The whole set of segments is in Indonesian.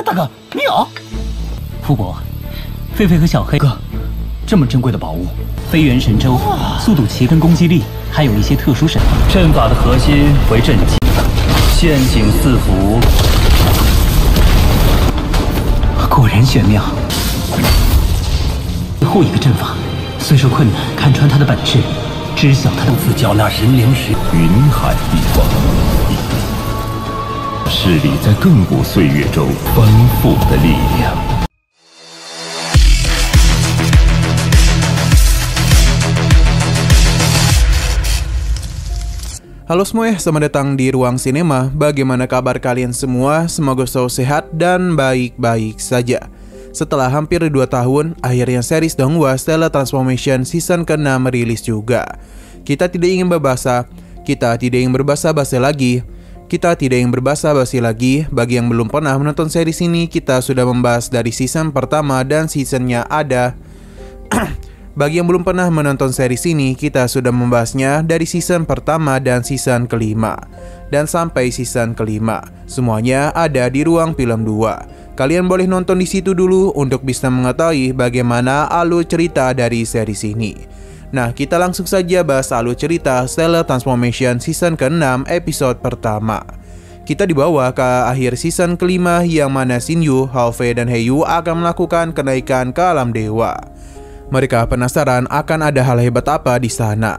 大哥，你有？福伯，狒狒和小黑哥，这么珍贵的宝物，飞元神舟，速度奇跟攻击力，还有一些特殊神。阵法的核心为阵基，陷阱四伏，果然玄妙。最后一个阵法，虽说困难，看穿它的本质，知晓它的自缴纳神灵时，云海一方，势力在亘古岁月中翻覆的力量。Halo semua ya, selamat datang di Ruang Sinema. Bagaimana kabar kalian semua? Semoga selalu sehat dan baik-baik saja. Setelah hampir 2 tahun, akhirnya series Donghua Stellar Transformation Season ke-6 merilis juga. Kita tidak ingin berbasa-basi lagi. Bagi yang belum pernah menonton series ini, kita sudah membahas dari season pertama dan seasonnya ada. Bagi yang belum pernah menonton series ini, kita sudah membahasnya dari season pertama dan season kelima. Dan sampai season kelima, semuanya ada di Ruang Film 2. Kalian boleh nonton di situ dulu untuk bisa mengetahui bagaimana alur cerita dari series ini. Nah, kita langsung saja bahas alur cerita Stellar Transformation season ke-6 episode pertama. Kita dibawa ke akhir season kelima yang mana Shinyu, Halfway, dan Heiyu akan melakukan kenaikan ke alam dewa. Mereka penasaran akan ada hal hebat apa di sana.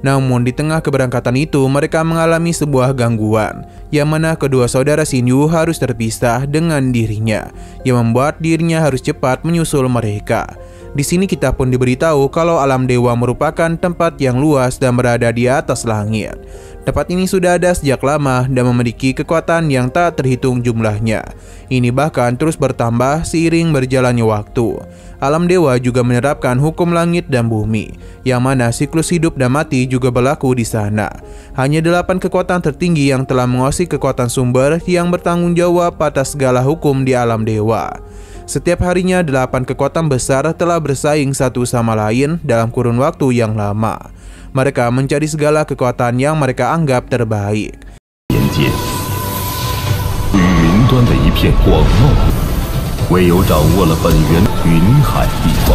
Namun di tengah keberangkatan itu mereka mengalami sebuah gangguan, yang mana kedua saudara Shinyu harus terpisah dengan dirinya, yang membuat dirinya harus cepat menyusul mereka. Di sini kita pun diberitahu kalau alam dewa merupakan tempat yang luas dan berada di atas langit. Tempat ini sudah ada sejak lama dan memiliki kekuatan yang tak terhitung jumlahnya. Ini bahkan terus bertambah seiring berjalannya waktu. Alam dewa juga menerapkan hukum langit dan bumi, yang mana siklus hidup dan mati juga berlaku di sana. Hanya 8 kekuatan tertinggi yang telah menguasai kekuatan sumber yang bertanggung jawab atas segala hukum di alam dewa. Setiap harinya 8 kekuatan besar telah bersaing satu sama lain dalam kurun waktu yang lama. Mereka mencari segala kekuatan yang mereka anggap terbaik. 唯有掌握了本源云海一方，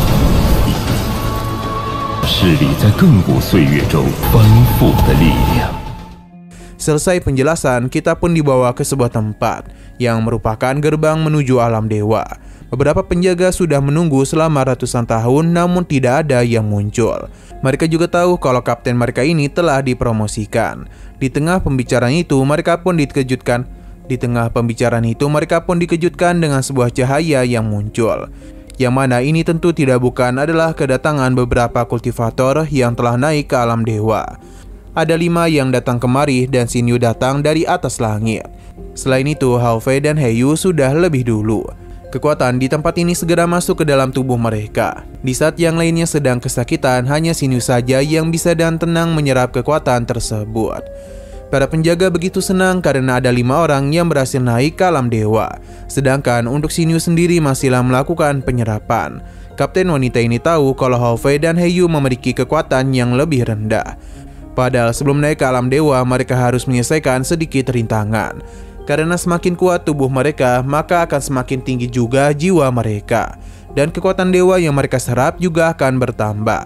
势力在亘古岁月中翻覆的力量。 Selesai penjelasan, kita pun dibawa ke sebuah tempat yang merupakan gerbang menuju alam dewa. Beberapa penjaga sudah menunggu selama ratusan tahun namun tidak ada yang muncul. Mereka juga tahu kalau kapten mereka ini telah dipromosikan. Di tengah pembicaraan itu mereka pun dikejutkan dengan sebuah cahaya yang muncul. Yang mana ini tentu tidak bukan adalah kedatangan beberapa kultivator yang telah naik ke alam dewa. Ada 5 yang datang kemari dan Shinyu datang dari atas langit. Selain itu, Halfway dan Heiyu sudah lebih dulu. Kekuatan di tempat ini segera masuk ke dalam tubuh mereka. Di saat yang lainnya sedang kesakitan, hanya Shinyu saja yang bisa dan tenang menyerap kekuatan tersebut. Para penjaga begitu senang karena ada 5 orang yang berhasil naik ke alam dewa. Sedangkan untuk Shinyu sendiri masihlah melakukan penyerapan. Kapten wanita ini tahu kalau Halfway dan Heiyu memiliki kekuatan yang lebih rendah. Padahal sebelum naik ke alam dewa mereka harus menyelesaikan sedikit rintangan. Karena semakin kuat tubuh mereka, maka akan semakin tinggi juga jiwa mereka. Dan kekuatan dewa yang mereka serap juga akan bertambah.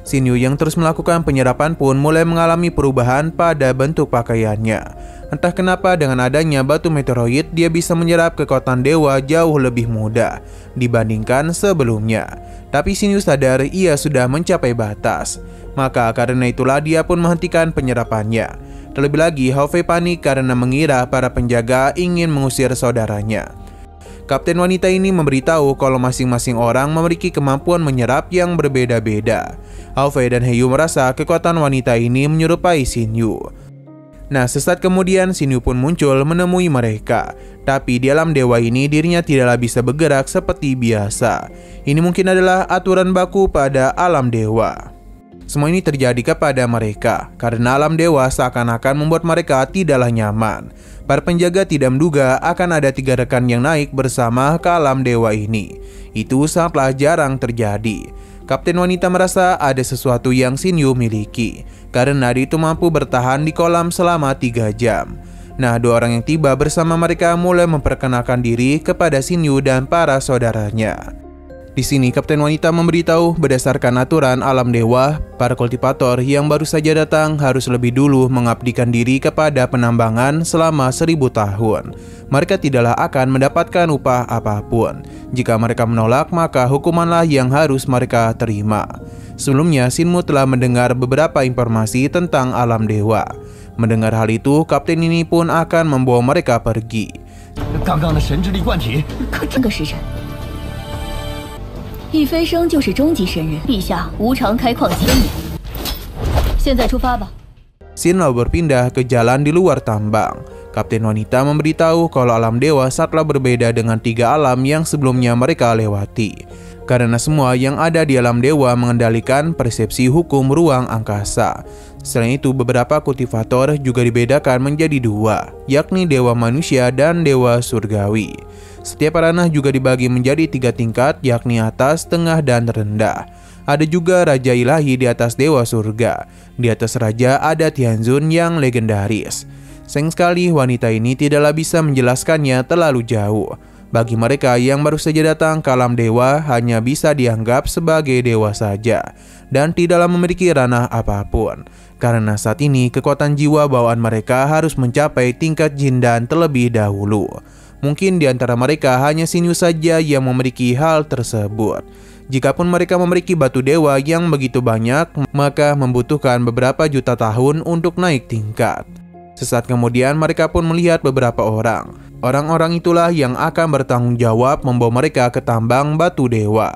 Shinyu yang terus melakukan penyerapan pun mulai mengalami perubahan pada bentuk pakaiannya. Entah kenapa dengan adanya batu meteoroid dia bisa menyerap kekuatan dewa jauh lebih mudah dibandingkan sebelumnya. Tapi Shinyu sadar ia sudah mencapai batas. Maka karena itulah dia pun menghentikan penyerapannya. Terlebih lagi Halfway panik karena mengira para penjaga ingin mengusir saudaranya. Kapten wanita ini memberitahu kalau masing-masing orang memiliki kemampuan menyerap yang berbeda-beda. Halfway dan Heiyu merasa kekuatan wanita ini menyerupai Shinyu. Nah, sesaat kemudian Shinyu pun muncul menemui mereka. Tapi di alam dewa ini dirinya tidaklah bisa bergerak seperti biasa. Ini mungkin adalah aturan baku pada alam dewa. Semua ini terjadi kepada mereka karena alam dewa seakan-akan membuat mereka tidaklah nyaman. Para penjaga tidak menduga akan ada 3 rekan yang naik bersama ke alam dewa ini. Itu sangatlah jarang terjadi. Kapten wanita merasa ada sesuatu yang Shinyu miliki karena dia itu mampu bertahan di kolam selama 3 jam. Nah, dua orang yang tiba bersama mereka mulai memperkenalkan diri kepada Xin Yu dan para saudaranya. Di sini Kapten Wanita memberitahu berdasarkan aturan alam dewa, para kultivator yang baru saja datang harus lebih dulu mengabdikan diri kepada penambangan selama 1000 tahun. Mereka tidaklah akan mendapatkan upah apapun. Jika mereka menolak, maka hukumanlah yang harus mereka terima. Sebelumnya, Shinmu telah mendengar beberapa informasi tentang alam dewa. Mendengar hal itu, kapten ini pun akan membawa mereka pergi. 刚刚的神之力灌体，可这个时辰，一飞升就是终极神人，陛下无偿开矿1000年。现在出发吧。 Shin lalu berpindah ke jalan di luar tambang. Kapten Wanita memberitahu kalau alam dewa saatlah berbeda dengan 3 alam yang sebelumnya mereka lewati. Karena semua yang ada di alam dewa mengendalikan persepsi hukum ruang angkasa. Selain itu, beberapa kultivator juga dibedakan menjadi 2, yakni dewa manusia dan dewa surgawi. Setiap ranah juga dibagi menjadi 3 tingkat, yakni atas, tengah, dan rendah. Ada juga raja ilahi di atas dewa surga. Di atas raja ada Tianzun yang legendaris. Sayang sekali wanita ini tidaklah bisa menjelaskannya terlalu jauh. Bagi mereka yang baru saja datang ke alam dewa, hanya bisa dianggap sebagai dewa saja dan tidaklah memiliki ranah apapun. Karena saat ini kekuatan jiwa bawaan mereka harus mencapai tingkat jindan terlebih dahulu. Mungkin di antara mereka hanya Xin Yu saja yang memiliki hal tersebut. Jikapun mereka memiliki batu dewa yang begitu banyak, maka membutuhkan beberapa juta tahun untuk naik tingkat. Sesaat kemudian mereka pun melihat beberapa orang. Orang-orang itulah yang akan bertanggung jawab membawa mereka ke tambang batu dewa.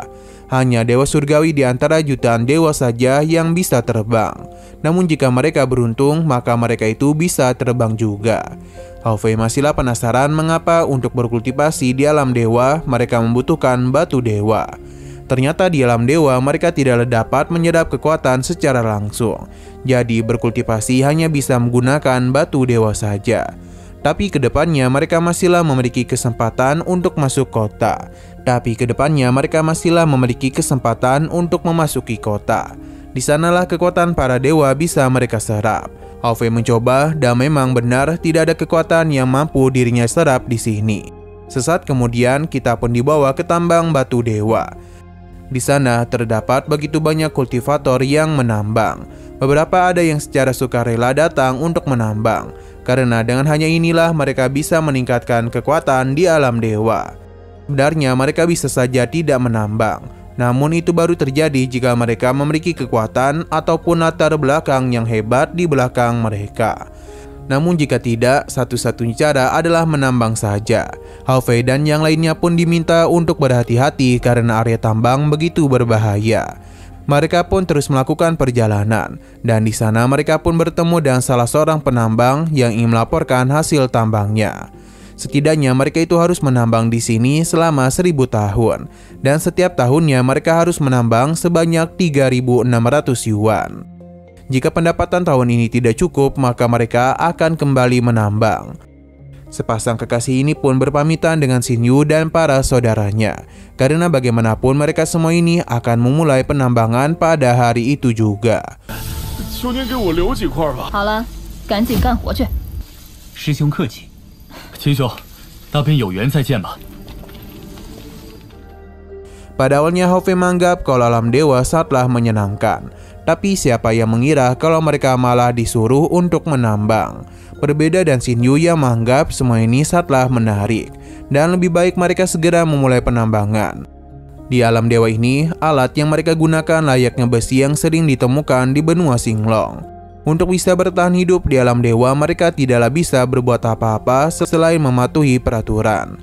Hanya dewa surgawi di antara jutaan dewa saja yang bisa terbang. Namun jika mereka beruntung, maka mereka itu bisa terbang juga. Hao Fei masihlah penasaran mengapa untuk berkultivasi di alam dewa mereka membutuhkan batu dewa. Ternyata di alam dewa mereka tidak dapat menyerap kekuatan secara langsung. Jadi berkultivasi hanya bisa menggunakan batu dewa saja. Tapi kedepannya mereka masihlah memiliki kesempatan untuk masuk kota. Memasuki kota. Di sanalah kekuatan para dewa bisa mereka serap. Hao Fei mencoba dan memang benar tidak ada kekuatan yang mampu dirinya serap di sini. Sesaat kemudian kita pun dibawa ke tambang batu dewa. Di sana terdapat begitu banyak kultivator yang menambang. Beberapa ada yang secara sukarela datang untuk menambang. Karena dengan hanya inilah mereka bisa meningkatkan kekuatan di alam dewa. Sebenarnya mereka bisa saja tidak menambang. Namun itu baru terjadi jika mereka memiliki kekuatan ataupun latar belakang yang hebat di belakang mereka. Namun jika tidak, satu-satunya cara adalah menambang saja. Hao Fei dan yang lainnya pun diminta untuk berhati-hati karena area tambang begitu berbahaya. Mereka pun terus melakukan perjalanan, dan di sana mereka pun bertemu dengan salah seorang penambang yang ingin melaporkan hasil tambangnya. Setidaknya mereka itu harus menambang di sini selama 1000 tahun, dan setiap tahunnya mereka harus menambang sebanyak 3.600 yuan. Jika pendapatan tahun ini tidak cukup, maka mereka akan kembali menambang. Sepasang kekasih ini pun berpamitan dengan Xin Yu dan para saudaranya. Karena bagaimanapun mereka semua ini akan memulai penambangan pada hari itu juga. 好了，赶紧干活去。师兄客气。秦兄，那边有缘再见吧。 Pada awalnya Hao Fei menganggap kalau alam dewa saatlah menyenangkan. Tapi siapa yang mengira kalau mereka malah disuruh untuk menambang. Berbeda dan Xin Yu yang menganggap semua ini saatlah menarik. Dan lebih baik mereka segera memulai penambangan. Di alam dewa ini, alat yang mereka gunakan layaknya besi yang sering ditemukan di benua Xinglong. Untuk bisa bertahan hidup di alam dewa, mereka tidaklah bisa berbuat apa-apa selain mematuhi peraturan.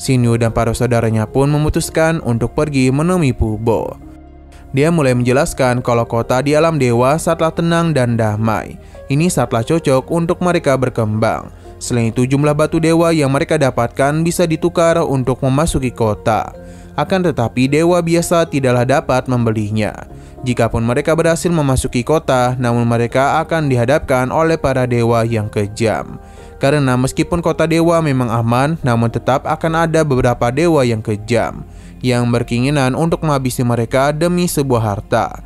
Xin Yu dan para saudaranya pun memutuskan untuk pergi menemui Pu Bo. Dia mulai menjelaskan kalau kota di alam dewa saatlah tenang dan damai. Ini saatlah cocok untuk mereka berkembang. Selain itu, jumlah batu dewa yang mereka dapatkan bisa ditukar untuk memasuki kota. Akan tetapi, dewa biasa tidaklah dapat membelinya. Jikapun mereka berhasil memasuki kota, namun mereka akan dihadapkan oleh para dewa yang kejam. Karena meskipun kota dewa memang aman, namun tetap akan ada beberapa dewa yang kejam yang berkeinginan untuk menghabisi mereka demi sebuah harta.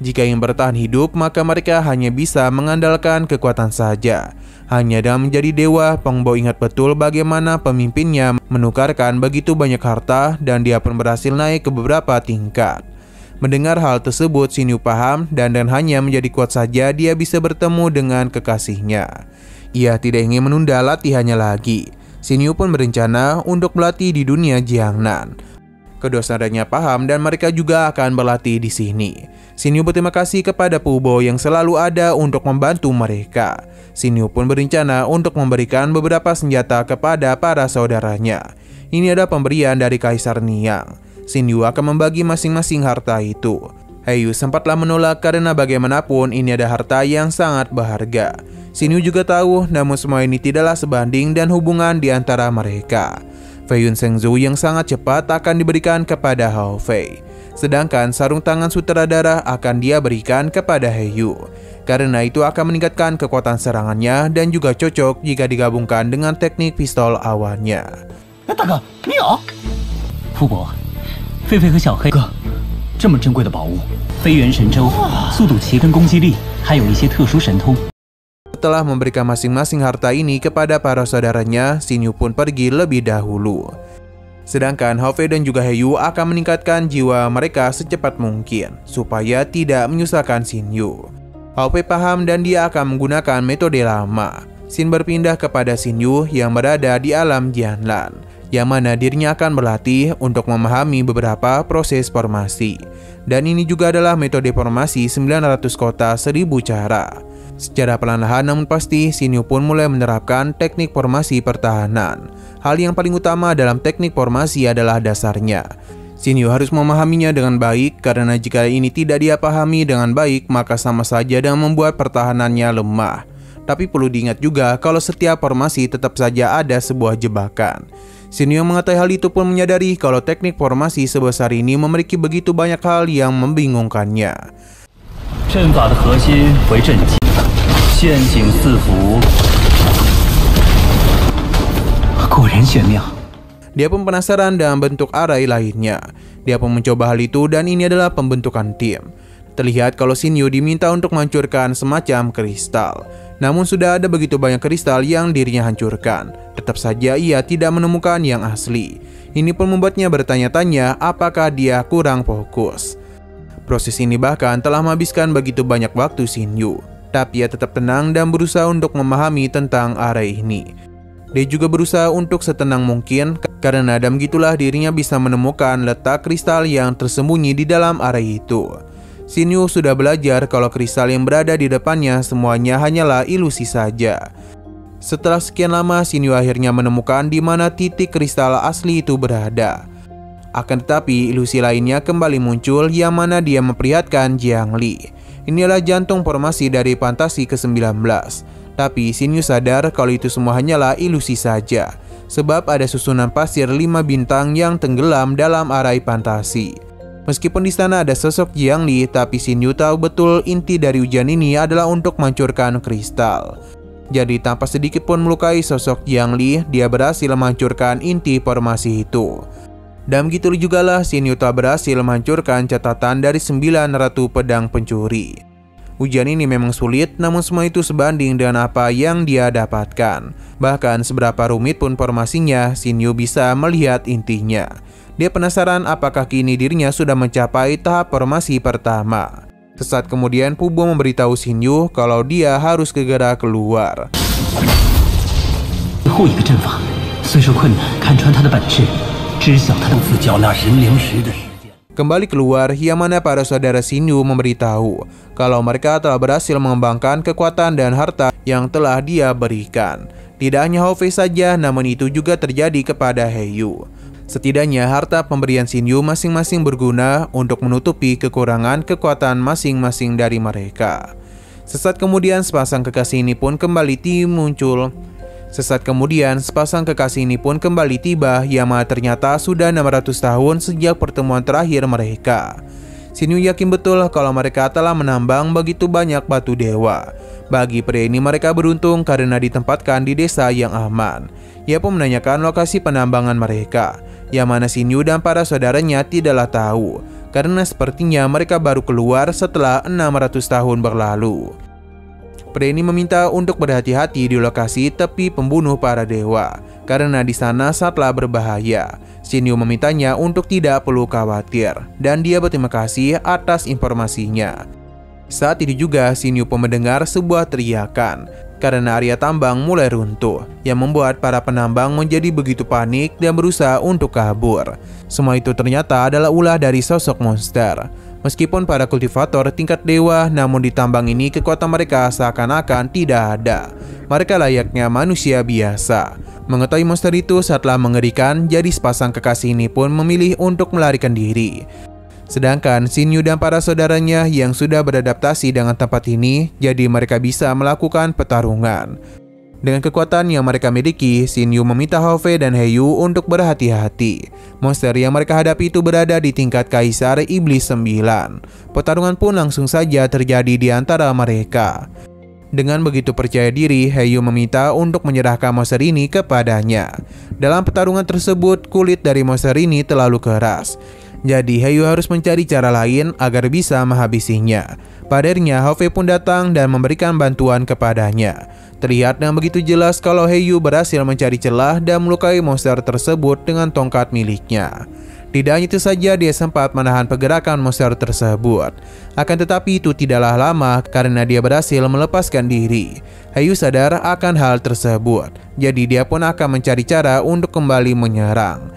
Jika ingin bertahan hidup, maka mereka hanya bisa mengandalkan kekuatan saja. Hanya dengan menjadi dewa, Peng Bo ingat betul bagaimana pemimpinnya menukarkan begitu banyak harta dan dia pun berhasil naik ke beberapa tingkat. Mendengar hal tersebut, Xin Yu paham dan hanya menjadi kuat saja dia bisa bertemu dengan kekasihnya. Ia tidak ingin menunda latihannya lagi. Xin Yu pun berencana untuk berlatih di dunia Jiangnan. Kedua saudaranya paham dan mereka juga akan berlatih di sini. Xin Yu berterima kasih kepada Pu Bo yang selalu ada untuk membantu mereka. Xin Yu pun berencana untuk memberikan beberapa senjata kepada para saudaranya. Ini adalah pemberian dari Kaisar Niang. Xin Yu akan membagi masing-masing harta itu. He Yu sempatlah menolak karena bagaimanapun ini ada harta yang sangat berharga. Xin Yu juga tahu, namun semua ini tidaklah sebanding dan hubungan di antara mereka. Fei Yun Shengzhou yang sangat cepat akan diberikan kepada Hao Fei. Sedangkan sarung tangan sutradara akan dia berikan kepada He Yu. Karena itu akan meningkatkan kekuatan serangannya dan juga cocok jika digabungkan dengan teknik pistol awalnya. 大哥，你有？ 傅伯，狒狒和小黑哥，这么珍贵的宝物， 飞元神舟、速度旗跟攻击力，还有一些特殊神通。 Setelah memberikan masing-masing harta ini kepada para saudaranya, Xin Yu pun pergi lebih dahulu. Sedangkan Hao Fei dan juga He Yu akan meningkatkan jiwa mereka secepat mungkin, supaya tidak menyusahkan Xin Yu. Hao Fei paham dan dia akan menggunakan metode lama. Xin berpindah kepada Xin Yu yang berada di alam Jianlan, yang mana dirinya akan berlatih untuk memahami beberapa proses formasi. Dan ini juga adalah metode formasi 900 kota 1000 cara. Secara perlahan namun pasti, Xin Yu pun mulai menerapkan teknik formasi pertahanan. Hal yang paling utama dalam teknik formasi adalah dasarnya. Xin Yu harus memahaminya dengan baik, karena jika ini tidak dia pahami dengan baik, maka sama saja dengan membuat pertahanannya lemah. Tapi perlu diingat juga kalau setiap formasi tetap saja ada sebuah jebakan. Xin Yu yang mengetahui hal itu pun menyadari kalau teknik formasi sebesar ini memiliki begitu banyak hal yang membingungkannya. 阵法的核心为阵基，陷阱四伏。果然玄妙。 Dia pun penasaran dengan bentuk arai lainnya. Dia pun mencoba hal itu dan ini adalah pembentukan tim. Terlihat kalau Xin Yu diminta untuk menghancurkan semacam kristal. Namun sudah ada begitu banyak kristal yang dirinya hancurkan. Tetap saja ia tidak menemukan yang asli. Ini pun membuatnya bertanya-tanya apakah dia kurang fokus. Proses ini bahkan telah menghabiskan begitu banyak waktu Xin Yu. Tapi ia tetap tenang dan berusaha untuk memahami tentang arai ini. Dia juga berusaha untuk setenang mungkin karena dan begitulah dirinya bisa menemukan letak kristal yang tersembunyi di dalam arai itu. Xin Yu sudah belajar kalau kristal yang berada di depannya semuanya hanyalah ilusi saja. Setelah sekian lama, Xin Yu akhirnya menemukan di mana titik kristal asli itu berada. Akan tetapi ilusi lainnya kembali muncul yang mana dia memperlihatkan Jiang Li. Inilah jantung formasi dari fantasi ke-19. Tapi Xin Yu sadar kalau itu semua hanyalah ilusi saja. Sebab ada susunan pasir 5 bintang yang tenggelam dalam arai fantasi. Meskipun di sana ada sosok Jiang Li, tapi Xin Yu tahu betul inti dari ujian ini adalah untuk menghancurkan kristal. Jadi tanpa sedikit pun melukai sosok Jiang Li, dia berhasil menghancurkan inti formasi itu. Dan begitu jugalah Xin Yu telah berhasil menghancurkan catatan dari 9 ratu pedang pencuri. Ujian ini memang sulit, namun semua itu sebanding dengan apa yang dia dapatkan. Bahkan seberapa rumit pun formasinya, Xin Yu bisa melihat intinya. Dia penasaran apakah kini dirinya sudah mencapai tahap formasi pertama. Sesaat kemudian Pu Bo memberitahu Xin Yu kalau dia harus segera keluar. 最后一个阵法，虽说困难，看穿他的本质。 知晓他的自缴纳神灵石的时间。 Kembali keluar, yang mana para saudara Xin Yu memberitahu kalau mereka telah berhasil mengembangkan kekuatan dan harta yang telah dia berikan. Tidak hanya Hao Fei saja, namun itu juga terjadi kepada He Yu. Setidaknya harta pemberian Xin Yu masing-masing berguna untuk menutupi kekurangan kekuatan masing-masing dari mereka. Sesaat kemudian sepasang kekasih ini pun kembali muncul. Sesaat kemudian, sepasang kekasih ini pun kembali tiba, yang mana ternyata sudah 600 tahun sejak pertemuan terakhir mereka. Xin Yu yakin betul kalau mereka telah menambang begitu banyak batu dewa. Bagi pria ini mereka beruntung karena ditempatkan di desa yang aman. Ia pun menanyakan lokasi penambangan mereka, yang mana Xin Yu dan para saudaranya tidaklah tahu, karena sepertinya mereka baru keluar setelah 600 tahun berlalu. Pria ini meminta untuk berhati-hati di lokasi tepi pembunuh para dewa, karena di sana sangatlah berbahaya. Shin Yu memintanya untuk tidak perlu khawatir, dan dia berterima kasih atas informasinya. Saat itu juga Shin Yu pun mendengar sebuah teriakan, karena area tambang mulai runtuh, yang membuat para penambang menjadi begitu panik dan berusaha untuk kabur. Semua itu ternyata adalah ulah dari sosok monster. Meskipun para kultivator tingkat dewa, namun di tambang ini kekuatan mereka seakan-akan tidak ada. Mereka layaknya manusia biasa. Mengetahui monster itu sangatlah mengerikan, jadi sepasang kekasih ini pun memilih untuk melarikan diri. Sedangkan Shin Yu dan para saudaranya yang sudah beradaptasi dengan tempat ini, jadi mereka bisa melakukan pertarungan. Dengan kekuatan yang mereka miliki, Shin Yu meminta Hao Fei dan He Yu untuk berhati-hati. Monster yang mereka hadapi itu berada di tingkat Kaisar Iblis 9. Pertarungan pun langsung saja terjadi di antara mereka. Dengan begitu percaya diri, He Yu meminta untuk menyerahkan monster ini kepadanya. Dalam pertarungan tersebut, kulit dari monster ini terlalu keras. Jadi He Yu harus mencari cara lain agar bisa menghabisinya. Pada akhirnya Hao Fei pun datang dan memberikan bantuan kepadanya. Terlihat dengan begitu jelas kalau He Yu berhasil mencari celah dan melukai monster tersebut dengan tongkat miliknya. Tidak hanya itu saja, dia sempat menahan pergerakan monster tersebut. Akan tetapi itu tidaklah lama karena dia berhasil melepaskan diri. He Yu sadar akan hal tersebut, jadi dia pun akan mencari cara untuk kembali menyerang.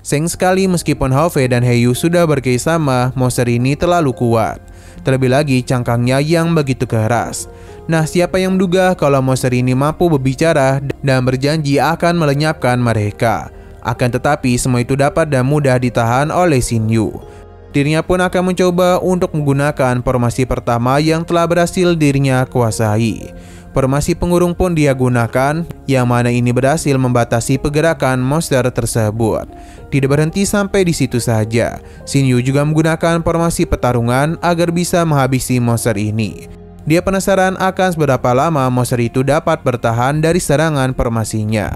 Sayang sekali meskipun Hao Fei dan He Yu sudah bekerjasama, monster ini terlalu kuat. Terlebih lagi cangkangnya yang begitu keras. Nah, siapa yang menduga kalau monster ini mampu berbicara dan berjanji akan melenyapkan mereka. Akan tetapi semua itu dapat dan mudah ditahan oleh Shin Yu. Dirinya pun akan mencoba untuk menggunakan formasi pertama yang telah berhasil dirinya kuasai. Formasi pengurung pun dia gunakan, yang mana ini berhasil membatasi pergerakan monster tersebut. Tidak berhenti sampai di situ saja, Shin Yu juga menggunakan formasi pertarungan agar bisa menghabisi monster ini. Dia penasaran akan seberapa lama monster itu dapat bertahan dari serangan formasinya.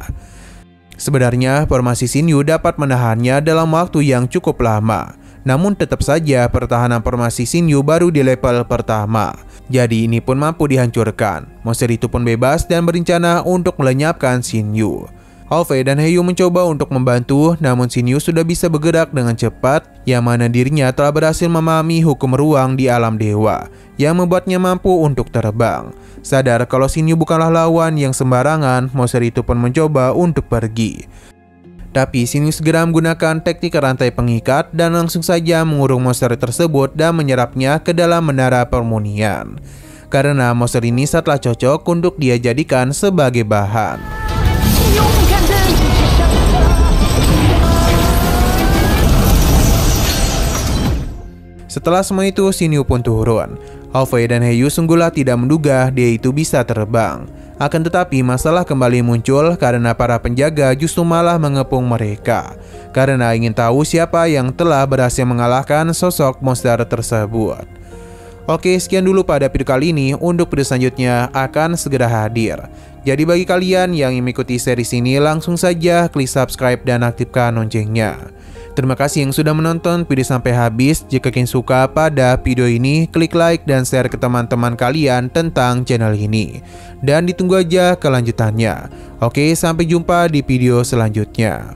Sebenarnya formasi Shin Yu dapat menahannya dalam waktu yang cukup lama. Namun tetap saja pertahanan formasi Shin Yu baru di level pertama. Jadi ini pun mampu dihancurkan. Monster itu pun bebas dan berencana untuk melenyapkan Shin Yu. Hao Fei dan He Yu mencoba untuk membantu, namun Shin Yu sudah bisa bergerak dengan cepat, yang mana dirinya telah berhasil memahami hukum ruang di alam dewa, yang membuatnya mampu untuk terbang. Sadar kalau Shin Yu bukanlah lawan yang sembarangan, monster itu pun mencoba untuk pergi. Tapi Shin Yu segera menggunakan teknik rantai pengikat dan langsung saja mengurung monster tersebut dan menyerapnya ke dalam menara permunian. Karena monster ini sangatlah cocok untuk dia jadikan sebagai bahan. Setelah semua itu, Shin Yu pun turun. Hao Fei dan He Yu sungguhlah tidak menduga dia itu bisa terbang. Akan tetapi masalah kembali muncul karena para penjaga justru malah mengepung mereka. Karena ingin tahu siapa yang telah berhasil mengalahkan sosok monster tersebut. Oke, sekian dulu pada video kali ini. Untuk video selanjutnya akan segera hadir. Jadi bagi kalian yang ingin mengikuti series ini, langsung saja klik subscribe dan aktifkan loncengnya. Terima kasih yang sudah menonton video sampai habis. Jika kalian suka pada video ini, klik like dan share ke teman-teman kalian tentang channel ini. Dan ditunggu aja kelanjutannya. Oke, sampai jumpa di video selanjutnya.